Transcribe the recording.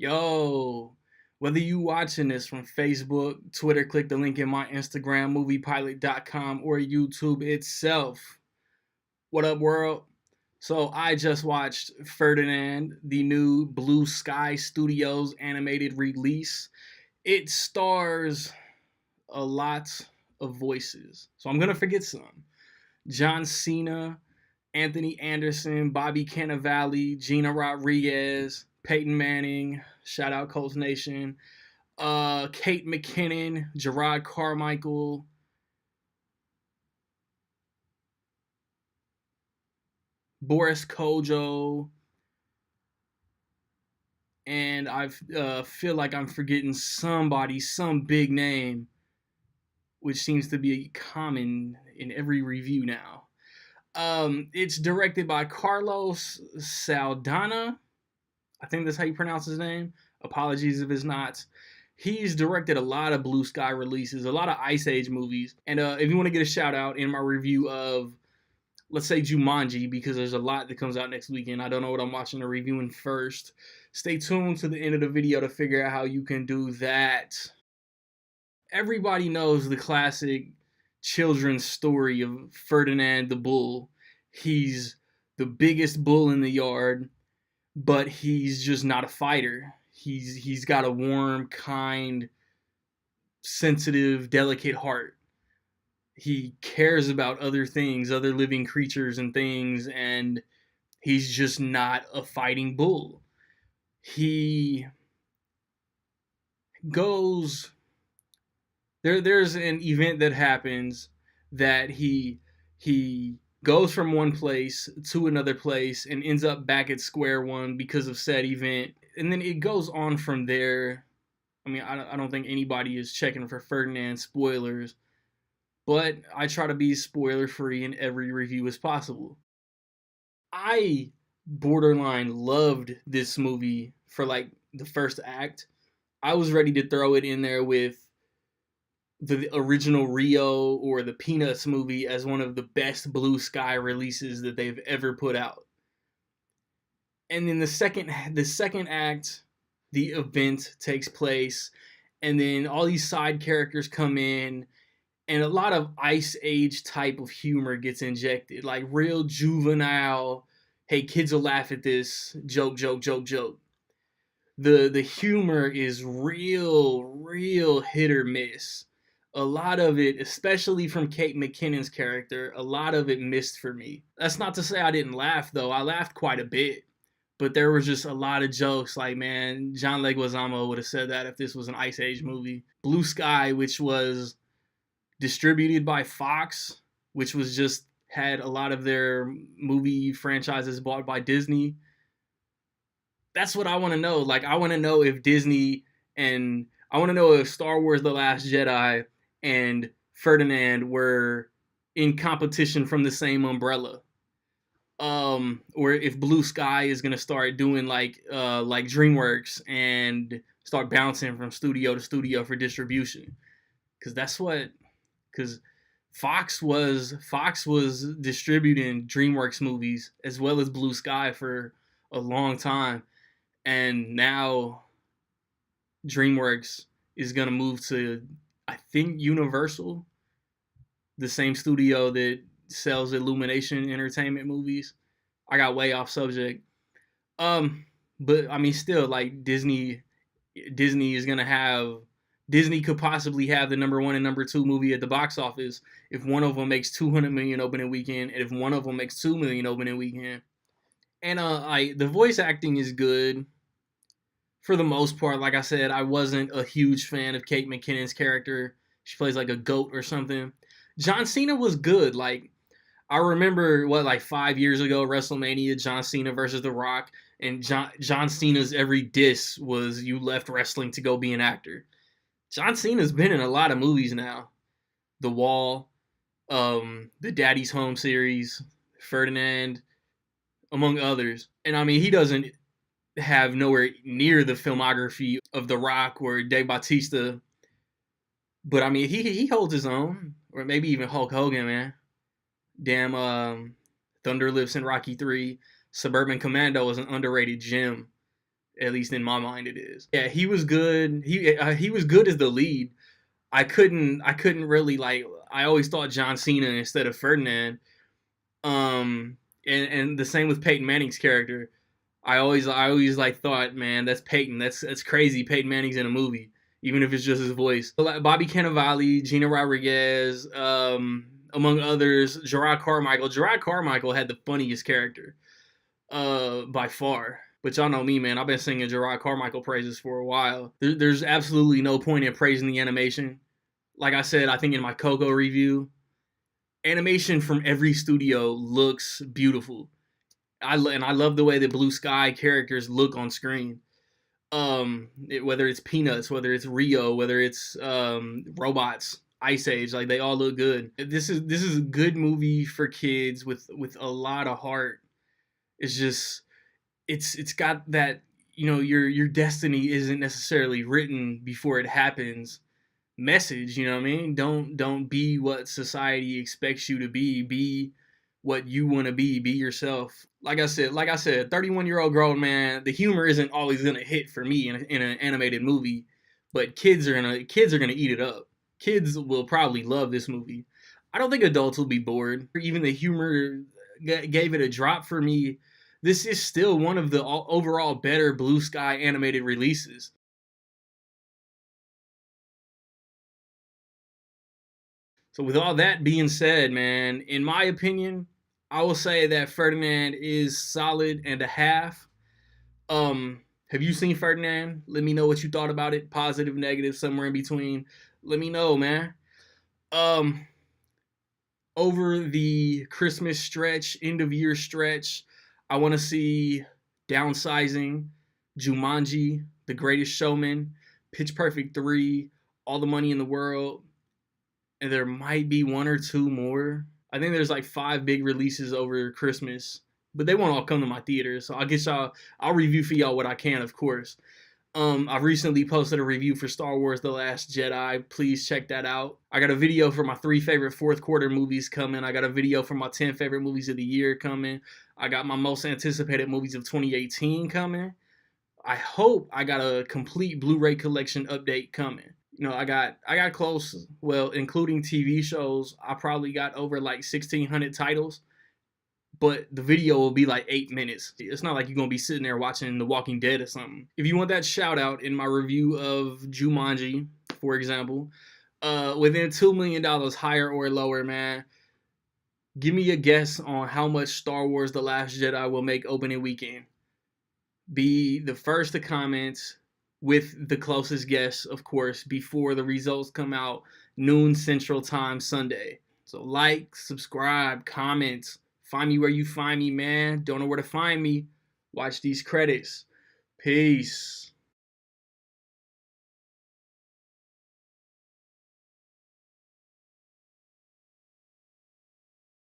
Yo, whether you watching this from Facebook, Twitter, click the link in my Instagram, moviepilot.com, or YouTube itself. What up, world? So I just watched Ferdinand, the new Blue Sky Studios animated release. It stars a lot of voices, so I'm gonna forget some. John Cena, Anthony Anderson, Bobby Cannavale, Gina Rodriguez, Peyton Manning, shout out Colts Nation, Kate McKinnon, Gerard Carmichael, Boris Kojo, and I feel like I'm forgetting somebody, some big name, which seems to be common in every review now. It's directed by Carlos Saldana. I think that's how you pronounce his name. Apologies if it's not. He's directed a lot of Blue Sky releases, a lot of Ice Age movies. And if you want to get a shout out in my review of, let's say, Jumanji, because there's a lot that comes out next weekend. I don't know what I'm watching or reviewing first. Stay tuned to the end of the video to figure out how you can do that. Everybody knows the classic children's story of Ferdinand the Bull. He's the biggest bull in the yard, but he's just not a fighter. He's got a warm, kind, sensitive, delicate heart. He cares about other things, other living creatures and things, and he's just not a fighting bull. He goes there's an event that happens that he goes from one place to another place and ends up back at square one because of said event. And then it goes on from there. I mean, I don't think anybody is checking for Ferdinand spoilers, but I try to be spoiler free in every review as possible. I borderline loved this movie for like the first act. I was ready to throw it in there with the original Rio or the Peanuts movie as one of the best Blue Sky releases that they've ever put out. And then the second act, the event takes place, and then all these side characters come in, and a lot of Ice Age type of humor gets injected, like real juvenile, hey, kids will laugh at this, joke, joke, joke, joke. The humor is real hit or miss. A lot of it, especially from Kate McKinnon's character, a lot of it missed for me. That's not to say I didn't laugh, though. I laughed quite a bit. But there was just a lot of jokes. Like, man, John Leguizamo would have said that if this was an Ice Age movie. Blue Sky, which was distributed by Fox, which was just had a lot of their movie franchises bought by Disney. That's what I want to know. Like, I want to know if Disney and I want to know if Star Wars The Last Jedi and Ferdinand were in competition from the same umbrella. Or if Blue Sky is gonna start doing like DreamWorks and start bouncing from studio to studio for distribution, because Fox was distributing DreamWorks movies as well as Blue Sky for a long time, and now DreamWorks is gonna move to, I think, Universal, the same studio that sells Illumination Entertainment movies. I got way off subject. But I mean, still, like Disney is gonna have Disney could possibly have the number one and number two movie at the box office if one of them makes 200 million opening weekend, and if one of them makes 2 million opening weekend. And the voice acting is good for the most part. Like I said, I wasn't a huge fan of Kate McKinnon's character. She plays like a goat or something. John Cena was good. Like, I remember, like 5 years ago, WrestleMania, John Cena versus The Rock, and John Cena's every diss was, you left wrestling to go be an actor. John Cena's been in a lot of movies now. The Wall, the Daddy's Home series, Ferdinand, among others. And I mean, he doesn't have nowhere near the filmography of The Rock or Dave Bautista, but I mean, he holds his own, or maybe even Hulk Hogan, man. Damn, Thunder Lips in Rocky 3. Suburban Commando is an underrated gem. At least in my mind, it is. Yeah, he was good. He was good as the lead. I couldn't really like. I always thought John Cena instead of Ferdinand. And the same with Peyton Manning's character. I always like thought, man, that's Peyton. That's crazy. Peyton Manning's in a movie, even if it's just his voice. Like Bobby Cannavale, Gina Rodriguez, among others, Gerard Carmichael. Gerard Carmichael had the funniest character, by far. But y'all know me, man. I've been singing Gerard Carmichael praises for a while. There's absolutely no point in praising the animation. Like I said, I think in my Coco review, animation from every studio looks beautiful. I love the way the Blue Sky characters look on screen. Whether it's Peanuts, whether it's Rio, whether it's robots, Ice Age, like they all look good. This is a good movie for kids with a lot of heart. It's just it's got that, your destiny isn't necessarily written before it happens message. You know what I mean? Don't be what society expects you to be. Be what you want to be. Be yourself. Like I said, 31-year-old grown man. The humor isn't always gonna hit for me in an animated movie, but kids are gonna eat it up. Kids will probably love this movie. I don't think adults will be bored. Even the humor gave it a drop for me. This is still one of the overall better Blue Sky animated releases. So with all that being said, man, in my opinion, I will say that Ferdinand is solid and a half. Have you seen Ferdinand? Let me know what you thought about it. Positive, negative, somewhere in between. Let me know, man. Um, Over the Christmas stretch, end of year stretch, I want to see Downsizing, Jumanji, The Greatest Showman, Pitch Perfect 3, All the Money in the World, and there might be one or two more. I think there's like five big releases over Christmas, but they won't all come to my theater. So I'll review for y'all what I can, of course. I've recently posted a review for Star Wars The Last Jedi. Please check that out. I got a video for my 3 favorite fourth quarter movies coming. I got a video for my 10 favorite movies of the year coming. I got my most anticipated movies of 2018 coming. I hope I got a complete Blu-ray collection update coming. I got close, well, including TV shows, I probably got over like 1,600 titles, but the video will be like 8 minutes. It's not like you're gonna be sitting there watching The Walking Dead or something. If you want that shout out in my review of Jumanji, for example, within $2 million higher or lower, man, give me a guess on how much Star Wars The Last Jedi will make opening weekend. Be the first to comment with the closest guess, of course, before the results come out noon Central Time Sunday. So like, subscribe, comment, find me where you find me, man. Don't know where to find me? Watch these credits. Peace.